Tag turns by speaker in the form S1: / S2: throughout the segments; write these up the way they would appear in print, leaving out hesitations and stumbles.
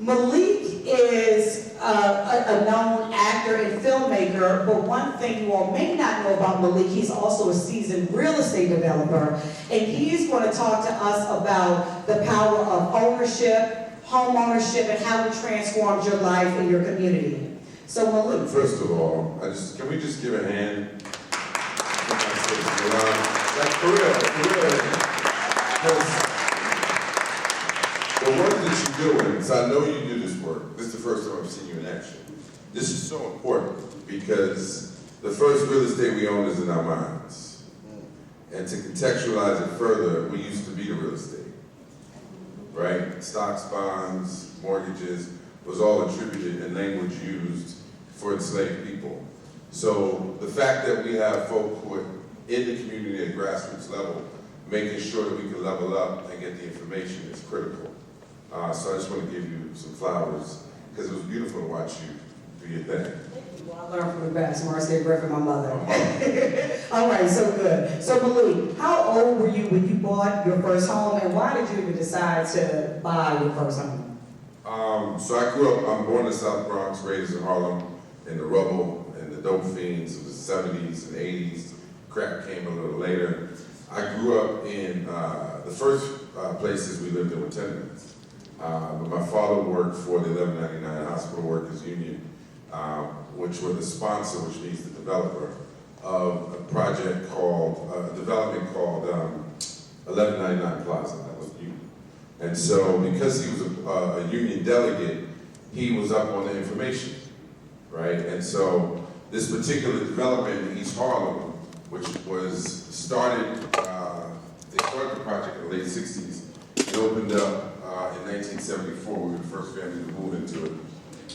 S1: Malik is a known actor and filmmaker, but one thing you all may not know about Malik, he's also a seasoned real estate developer, and he's going to talk to us about the power of ownership, home ownership, and how it transforms your life and your community. So Malik.
S2: First of all, can we just give a hand? Like for real. Because the work that you're doing, so I know you do this work. This is the first time I've seen you in action. This is so important because the first real estate we own is in our minds. And to contextualize it further, we used to be the real estate, right? Stocks, bonds, mortgages was all attributed and language used for enslaved people. So the fact that we have folk who are in the community at grassroots level, making sure that we can level up and get the information is critical. So I just want to give you some flowers, because it was beautiful to watch you do your thing.
S1: Well, I learned from the best. Marcia Griffin, my mother. All right, so good. So Malik, how old were you when you bought your first home, and why did you even decide to buy your first home?
S2: So I grew up, I'm born in the South Bronx, raised in Harlem, in the rubble, and the dope fiends of the 70s and 80s. Crack came a little later. I grew up in, the first places we lived in were tenements. But my father worked for the 1199 Hospital Workers Union, which were the sponsor, which means the developer, of a project called, development called 1199 Plaza, that was union. And so because he was a union delegate, he was up on the information, right? And so this particular development in East Harlem, which was started, they started the project in the late 60s. It opened up in 1974. We were the first family to move into it.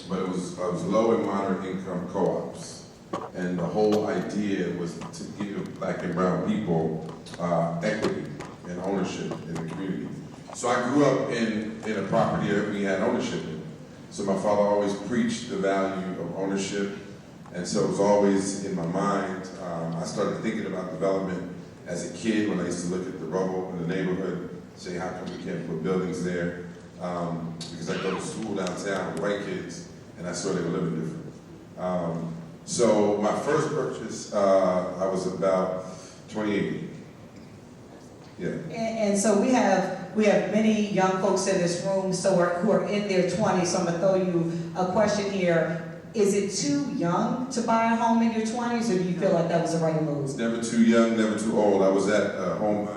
S2: But it was low and moderate income co-ops. And the whole idea was to give black and brown people equity and ownership in the community. So I grew up in a property that we had ownership in. So my father always preached the value of ownership. And so it was always in my mind. I started thinking about development as a kid when I used to look at the rubble in the neighborhood, say how come we can't put buildings there? Because I go to school downtown with white kids, and I saw they were living different. So my first purchase, I was about 28. Yeah.
S1: And so we have many young folks in this room who are in their 20s, so I'm going to throw you a question here. Is it too young to buy a home in your 20s, or do you feel like that was the right move?
S2: It's never too young, never too old. I was at a home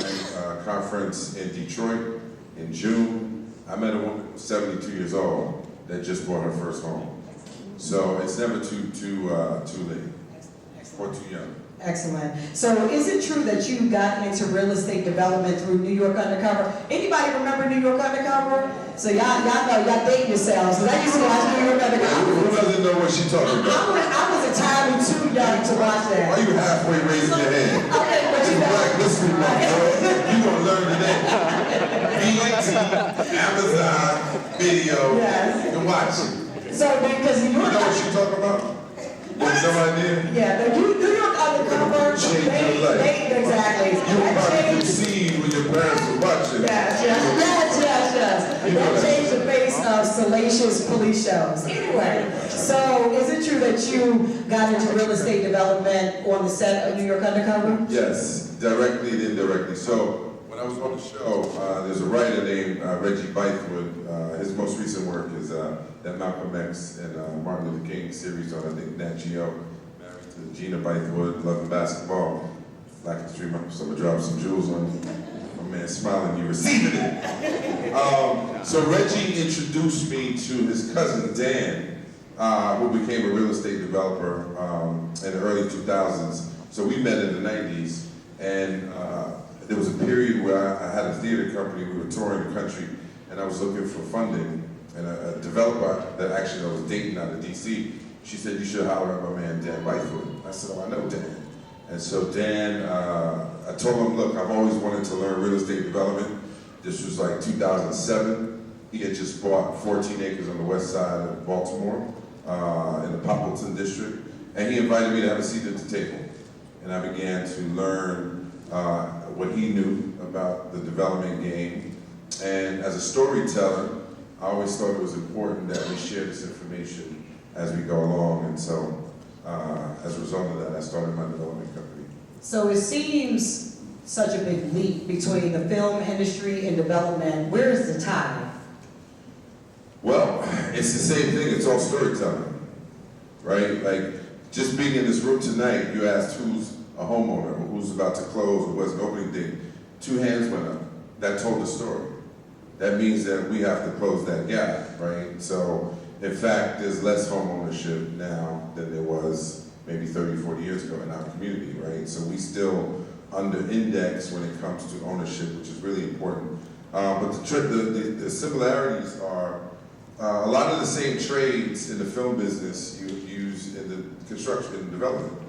S2: conference in Detroit in June. I met a woman who was 72 years old that just bought her first home. So it's never too late or too young.
S1: Excellent. So is it true that you got into real estate development through New York Undercover? Anybody remember New York Undercover? So y'all know, y'all date yourselves. I used to watch New York Undercover.
S2: Who doesn't know what she's talking about?
S1: I was entirely too young to watch that.
S2: Why are you halfway raising your hand?
S1: Okay, but you know.
S2: Black History Month, boy. You gonna learn today. BET, Amazon, video,
S1: Yes.
S2: and watch it.
S1: So because
S2: You know what she's talking about? You have no idea?
S1: Yeah, the New York Undercover.
S2: Change your life.
S1: Exactly.
S2: You were probably conceived when your parents were watching.
S1: Yes. That changed the face of salacious police shows. Anyway, so is it true that you got into real estate development on the set of New York Undercover?
S2: Yes, directly and indirectly. So when I was on the show, there's a writer named Reggie Bythewood. His most recent work is that Malcolm X and Martin Luther King series on, I think, Nat Geo. Married to Gina Bythewood, loving basketball. Black History Month, so I'm gonna drop some jewels on you. My man smiling, you receiving it. So Reggie introduced me to his cousin Dan, who became a real estate developer in the early 2000s. So we met in the 90s, and there was a period where I had a theater company. We were touring the country, and I was looking for funding. And a developer that actually I was dating out of DC, she said, you should holler at my man Dan Bythewood. I said, oh, I know Dan. And so Dan, I told him, look, I've always wanted to learn real estate development. This was like 2007. He had just bought 14 acres on the west side of Baltimore in the Poppleton district. And he invited me to have a seat at the table. And I began to learn what he knew about the development game. And as a storyteller, I always thought it was important that we share this information as we go along, and so as a result of that, I started my development company.
S1: So it seems such a big leap between the film industry and development. Where is the tie?
S2: Well, it's the same thing, it's all storytelling, right? Like, just being in this room tonight, you asked who's a homeowner, or who's about to close, or what's an opening date. 2 hands went up. That told the story. That means that we have to close that gap, right? So, in fact, there's less homeownership now than there was maybe 30, 40 years ago in our community, right? So we still under-index when it comes to ownership, which is really important. But the similarities are a lot of the same trades in the film business you use in the construction and development.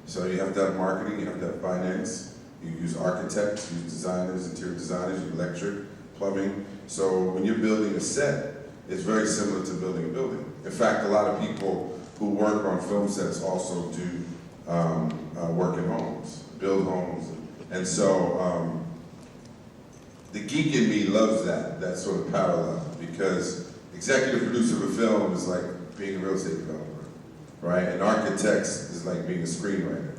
S2: So you have to have marketing, you have to have finance, you use architects, you use designers, interior designers, you electric, plumbing. So when you're building a set, it's very similar to building a building. In fact, a lot of people who work on film sets also do work in homes, build homes. And so the geek in me loves that sort of parallel, because executive producer of a film is like being a real estate developer, right? And architects is like being a screenwriter,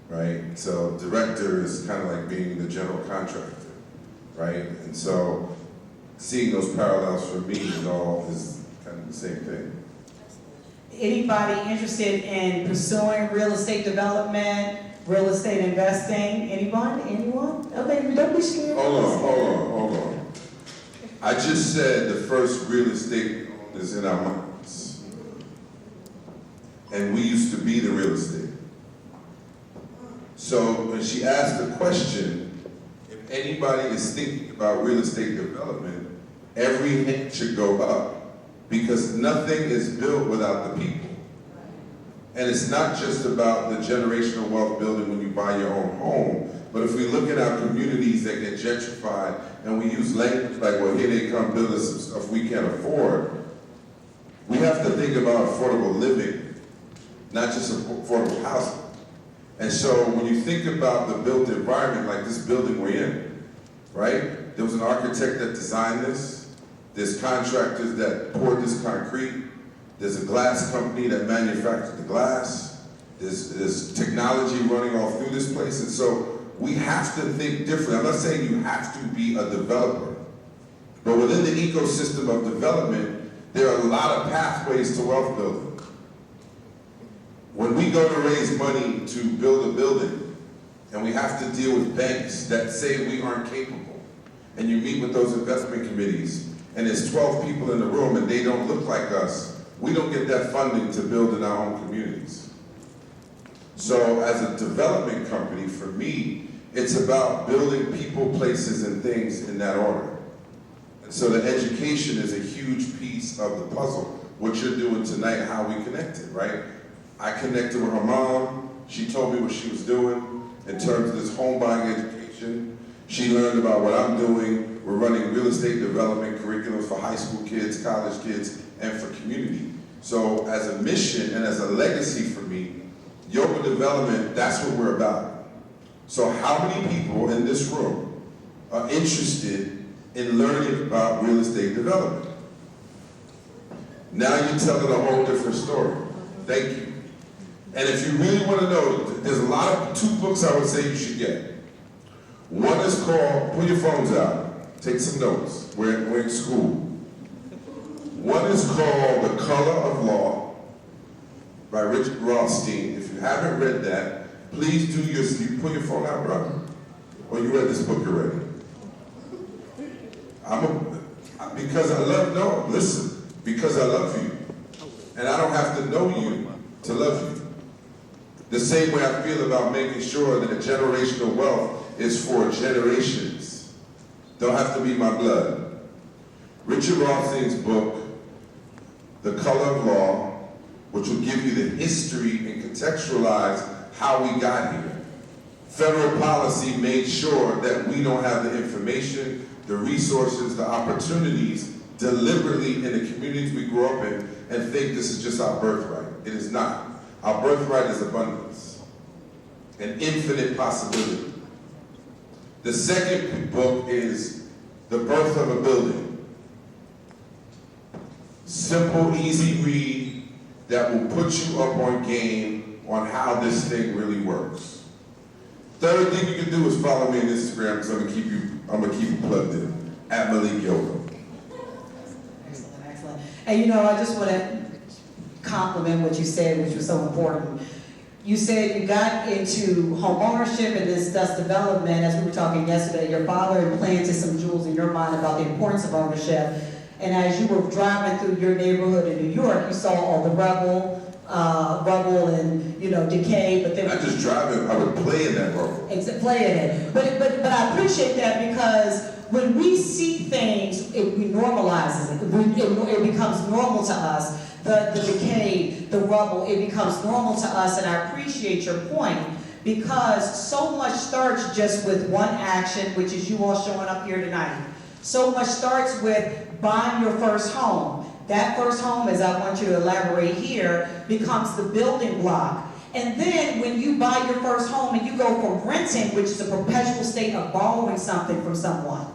S2: right? So director is kind of like being the general contractor, right? And so seeing those parallels for me is kind of the same thing.
S1: Anybody interested in pursuing real estate development, real estate investing? Anyone? Okay, don't be scared.
S2: Hold on. I just said the first real estate is in our minds. And we used to be the real estate. So when she asked the question, if anybody is thinking about real estate development, every hand should go up, because nothing is built without the people. And it's not just about the generational wealth building when you buy your own home, but if we look at our communities that get gentrified and we use language like, well, here they come build us some stuff we can't afford, we have to think about affordable living, not just affordable housing. And so when you think about the built environment like this building we're in, right? There was an architect that designed this. There's contractors that poured this concrete. There's a glass company that manufactured the glass. There's technology running all through this place. And so we have to think differently. I'm not saying you have to be a developer, but within the ecosystem of development, there are a lot of pathways to wealth building. When we go to raise money to build a building, and we have to deal with banks that say we aren't capable, and you meet with those investment committees, and there's 12 people in the room and they don't look like us, we don't get that funding to build in our own communities. So as a development company, for me, it's about building people, places, and things in that order. And so the education is a huge piece of the puzzle. What you're doing tonight, how we connected, right? I connected with her mom. She told me what she was doing in terms of this home buying education. She learned about what I'm doing. We're running real estate development curriculums for high school kids, college kids, and for community. So as a mission and as a legacy for me, Yoba Development, that's what we're about. So how many people in this room are interested in learning about real estate development? Now you're telling a whole different story. Thank you. And if you really want to know, there's a lot of 2 books I would say you should get. One is called, pull your phones out, take some notes, we're in school. One is called The Color of Law by Richard Rothstein. If you haven't read that, please do you pull your phone out, brother? Or you read this book already? Because I love you. And I don't have to know you to love you. The same way I feel about making sure that generational wealth is for generations. Don't have to be my blood. Richard Rothstein's book, The Color of Law, which will give you the history and contextualize how we got here. Federal policy made sure that we don't have the information, the resources, the opportunities deliberately in the communities we grew up in and think this is just our birthright. It is not. Our birthright is abundance, an infinite possibility. The second book is The Birth of a Building. simple, easy read that will put you up on game on how this thing really works. Third thing you can do is follow me on Instagram because I'm gonna keep you plugged in at Malik Yoba.
S1: Excellent, excellent. And you know, I just want to compliment what you said, which was so important. You said you got into home ownership and this thus development, as we were talking yesterday. Your father implanted some jewels in your mind about the importance of ownership. And as you were driving through your neighborhood in New York, you saw all the rubble and, you know, decay. But then
S2: Not just driving, I would play in that rubble.
S1: Play in it. But I appreciate that because when we see things, we normalize it. It becomes normal to us. The decay, the rubble, it becomes normal to us, and I appreciate your point because so much starts just with one action, which is you all showing up here tonight. So much starts with buying your first home. That first home, as I want you to elaborate here, becomes the building block. And then when you buy your first home and you go from renting, which is a perpetual state of borrowing something from someone,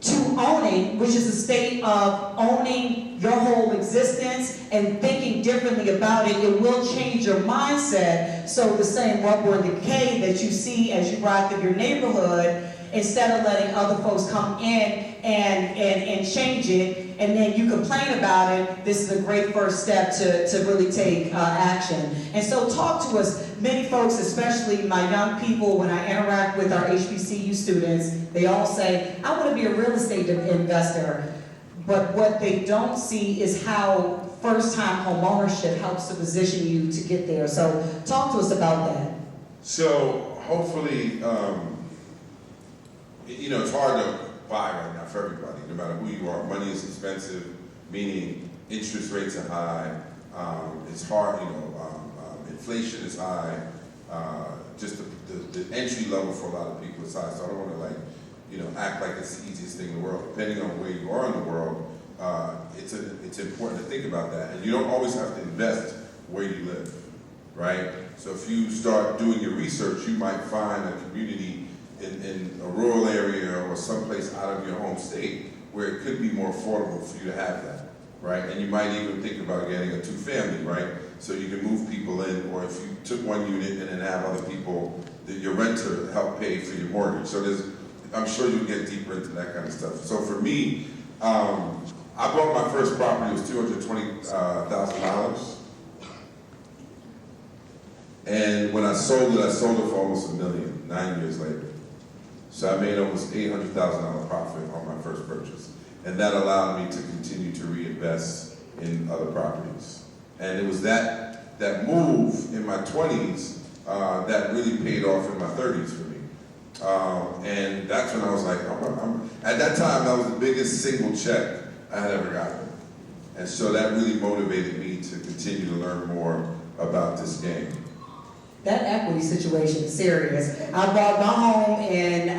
S1: to owning, which is a state of owning your whole existence and thinking differently about it, it will change your mindset. So the same rubble and decay that you see as you ride through your neighborhood, instead of letting other folks come in and change it, and then you complain about it, this is a great first step to really take action. And so talk to us. Many folks, especially my young people, when I interact with our HBCU students, they all say, I want to be a real estate investor. But what they don't see is how first-time home ownership helps to position you to get there. So talk to us about that.
S2: So hopefully, you know, it's hard to buy right now for everybody, no matter who you are. Money is expensive, meaning interest rates are high. It's hard, you know, inflation is high. Just the entry level for a lot of people is high. So I don't want to act like it's the easiest thing in the world. Depending on where you are in the world, it's important to think about that. And you don't always have to invest where you live, right? So if you start doing your research, you might find a community in a rural area or someplace out of your home state where it could be more affordable for you to have that, right? And you might even think about getting a two-family, right? So you can move people in, or if you took one unit and then have other people, your renter help pay for your mortgage. So I'm sure you'll get deeper into that kind of stuff. So for me, I bought my first property, it was $220,000. And when I sold it for almost $1 million, 9 years later. So I made almost $800,000 profit on my first purchase. And that allowed me to continue to reinvest in other properties. And it was that move in my 20s that really paid off in my 30s for me. And that's when I was like, at that time, that was the biggest single check I had ever gotten. And so that really motivated me to continue to learn more about this game.
S1: That equity situation is serious. I bought my home, and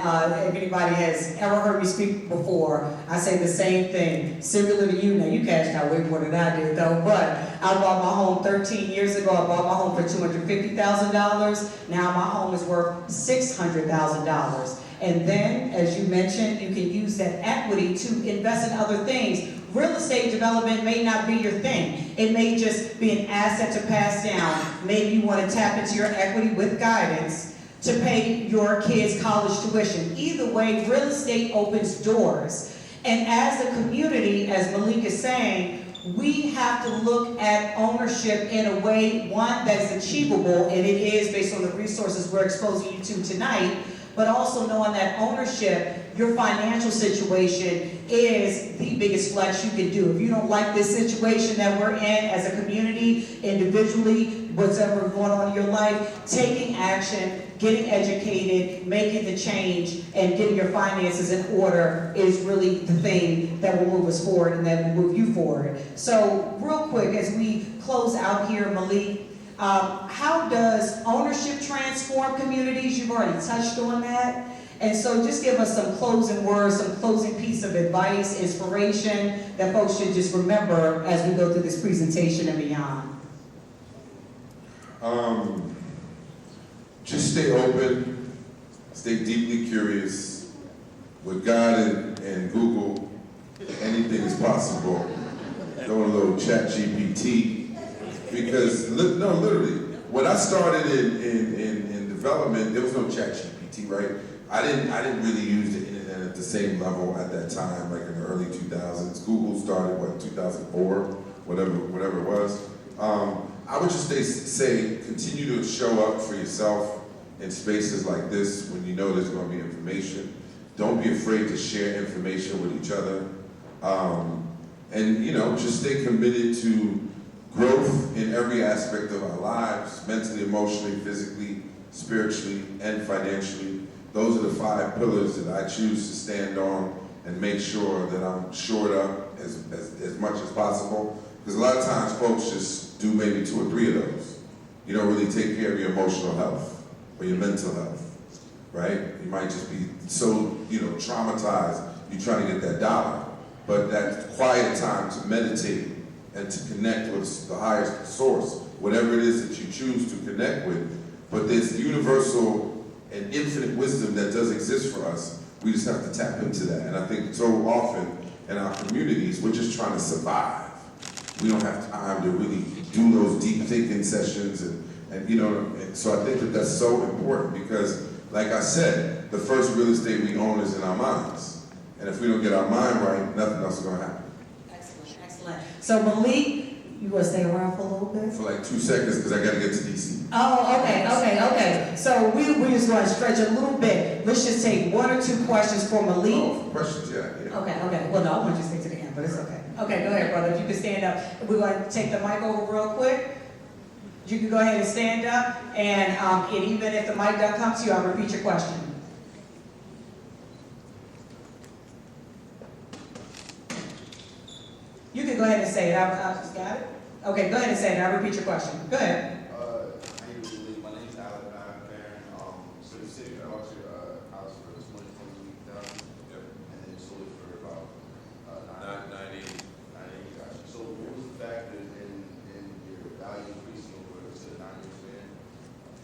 S1: if anybody has ever heard me speak before, I say the same thing, similar to you. Now, you cashed out way more than I did, though, but I bought my home 13 years ago. I bought my home for $250,000. Now my home is worth $600,000. And then, as you mentioned, you can use that equity to invest in other things. Real estate development may not be your thing. It may just be an asset to pass down. Maybe you want to tap into your equity with guidance to pay your kids' college tuition. Either way, real estate opens doors. And as a community, as Malik is saying, we have to look at ownership in a way, one, that is achievable, and it is based on the resources we're exposing you to tonight, but also knowing that ownership, your financial situation, is the biggest flex you can do. If you don't like this situation that we're in as a community, individually, whatever going on in your life, taking action, getting educated, making the change, and getting your finances in order is really the thing that will move us forward and that will move you forward. So real quick, as we close out here, Malik, how does ownership transform communities? You've already touched on that. And so just give us some closing words, some closing piece of advice, inspiration that folks should just remember as we go through this presentation and beyond.
S2: Just stay open, stay deeply curious. With God and Google, anything is possible. Don't no chat GPT, because, no, literally, when I started in development, there was no chat GPT, right? I didn't really use the internet at the same level at that time, like in the early 2000s. Google started, 2004, whatever it was. I would just say, continue to show up for yourself in spaces like this when you know there's going to be information. Don't be afraid to share information with each other. And just stay committed to growth in every aspect of our lives, mentally, emotionally, physically, spiritually, and financially. Those are the 5 pillars that I choose to stand on and make sure that I'm shored up as much as possible. Because a lot of times folks just do maybe 2 or 3 of those. You don't really take care of your emotional health or your mental health, right? You might just be so, traumatized, you're trying to get that dollar. But that quiet time to meditate and to connect with the highest source, whatever it is that you choose to connect with. But there's universal and infinite wisdom that does exist for us. We just have to tap into that. And I think so often in our communities, we're just trying to survive. We don't have time to really do those deep thinking sessions and so I think that that's so important because, like I said, the first real estate we own is in our minds. And if we don't get our mind right, nothing else is going to happen.
S1: Excellent, excellent. So Malik, you want to stay around for a little bit? For
S2: like 2 seconds because I got to get to DC.
S1: Oh, okay. So we just want to stretch a little bit. Let's just take 1 or 2 questions for Malik.
S2: Oh, questions, yeah.
S1: Okay. Well, no, I want you to stay to the end, but it's okay. Okay, go ahead, brother. If you can stand up. We're going to take the mic over real quick. You can go ahead and stand up, and even if the mic doesn't come to you, I'll repeat your question. You can go ahead and say it. I just got it. Okay, go ahead and say it. I'll repeat your question. Go ahead.
S3: My name's Alex. So you said you bought your house for $20,000, and then you sold it for about $980. So what was the factor in your value increasing over 9 years in?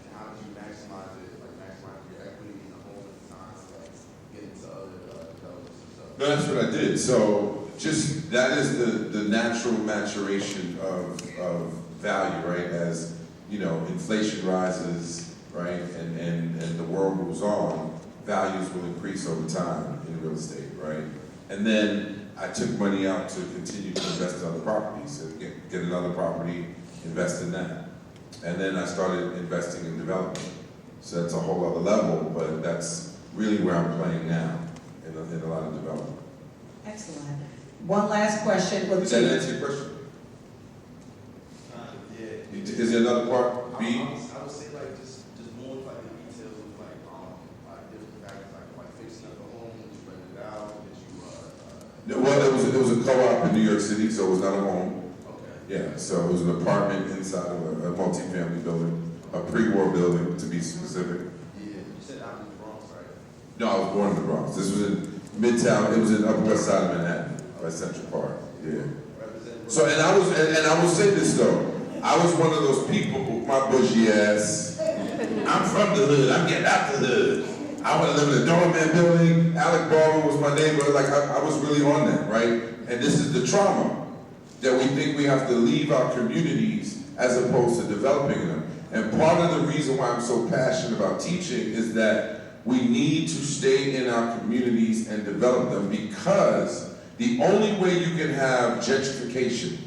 S3: And how did you maximize it, maximize your equity in the home at the time, get into other developments and stuff?
S2: No, that's what I did. So just that is the natural maturation of value, right? As inflation rises, right, and the world moves on, values will increase over time in real estate, right? And then I took money out to continue to invest in other properties and get another property, invest in that. And then I started investing in development. So that's a whole other level, but that's really where I'm playing now in a lot of development.
S1: Excellent. One last question.
S2: Did that answer your question?
S3: Yeah.
S2: Is there another part? B?
S3: I would say just more the details of different factors like fixing up the home, just renting it out, that you
S2: Well, it was a co-op in New York City, so it was not a home.
S3: okay.
S2: Yeah, so it was an apartment inside of a multi-family building, a pre-war building to be specific.
S3: Yeah, you said out in the Bronx, right?
S2: No, I was born in the Bronx. This was in Midtown. It was in Upper West Side of Manhattan, by Central Park. Yeah. So, and I will say this though. I was one of those people, my bushy ass. I'm from the hood. I'm getting out the hood. I want to live in a doorman building. Alec Baldwin was my neighbor. I was really on that, right? And this is the trauma that we think we have to leave our communities as opposed to developing them. And part of the reason why I'm so passionate about teaching is that we need to stay in our communities and develop them, because the only way you can have gentrification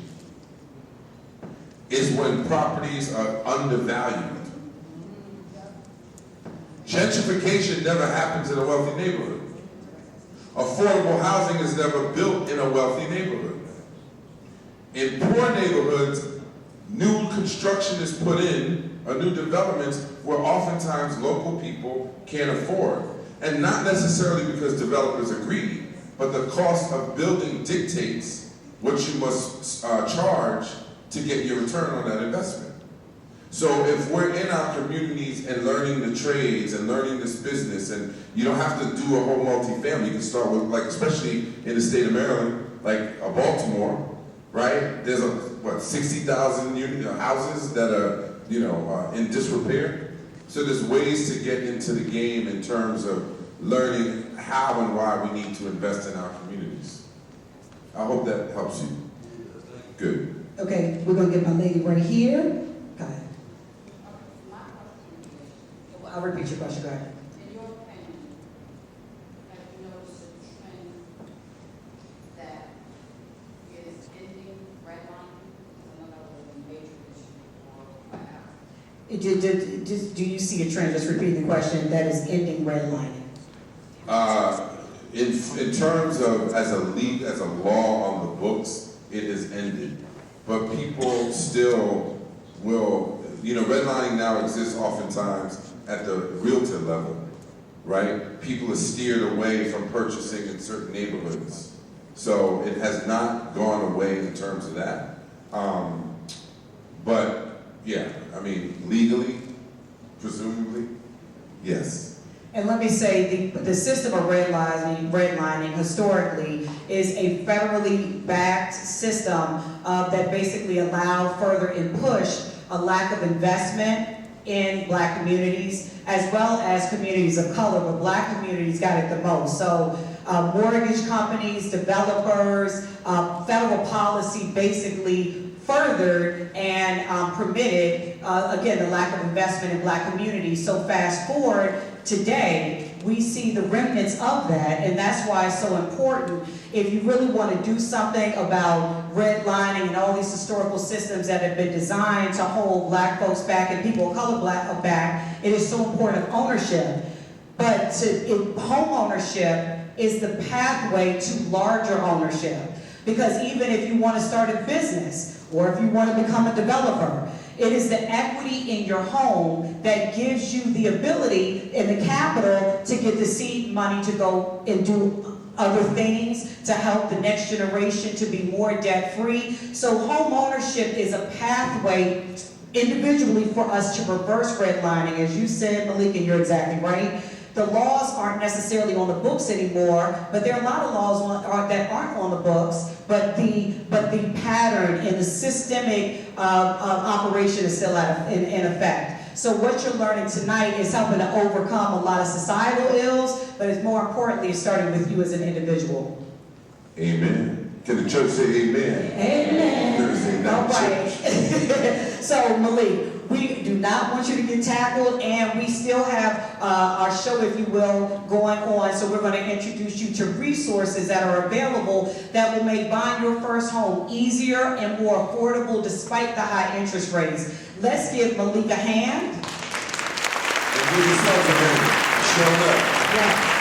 S2: is when properties are undervalued. Gentrification never happens in a wealthy neighborhood. Affordable housing is never built in a wealthy neighborhood. In poor neighborhoods, new construction is put in, new developments, where oftentimes local people can't afford. And not necessarily because developers are greedy, but the cost of building dictates what you must charge to get your return on that investment. So if we're in our communities and learning the trades and learning this business, and you don't have to do a whole multifamily, you can start with, especially in the state of Maryland, like Baltimore, right? There's 60,000 houses that are, in disrepair. So there's ways to get into the game in terms of learning how and why we need to invest in our communities. I hope that helps you. Good.
S1: Okay, we're gonna get my lady right here. Go ahead. I'll repeat your question, go ahead.
S4: In your opinion, have you noticed a trend that is ending redlining? I know that was a major issue for a while.
S1: Do you see a trend, just repeating the question, that is ending redlining?
S2: In terms of as a law on the books, it has ended. But people still will, redlining now exists oftentimes at the realtor level, right? People are steered away from purchasing in certain neighborhoods. So it has not gone away in terms of that. But yeah, I mean, legally, presumably, yes.
S1: And let me say, the system of redlining historically is a federally backed system that basically allowed further and push a lack of investment in Black communities, as well as communities of color, but Black communities got it the most. So mortgage companies, developers, federal policy basically furthered and permitted, again, the lack of investment in Black communities. So fast forward, today, we see the remnants of that, and that's why it's so important. If you really want to do something about redlining and all these historical systems that have been designed to hold Black folks back and people of color back, it is so important of ownership. But home ownership is the pathway to larger ownership. Because even if you want to start a business, or if you want to become a developer, it is the equity in your home that gives you the ability and the capital to get the seed money to go and do other things to help the next generation to be more debt-free. So home ownership is a pathway individually for us to reverse redlining. As you said, Malik, and you're exactly right. The laws aren't necessarily on the books anymore, but there are a lot of laws that aren't on the books, but the pattern and the systemic operation is still in effect. So what you're learning tonight is helping to overcome a lot of societal ills, but it's more importantly, it's starting with you as an individual.
S2: Amen. Can the church say amen?
S1: Amen. All right. So Malik, we do not want you to get tackled, and we still have our show, if you will, going on. So we're going to introduce you to resources that are available that will make buying your first home easier and more affordable despite the high interest rates. Let's give Malik a hand.
S2: And give yourself a hand. Show up.
S1: Yeah.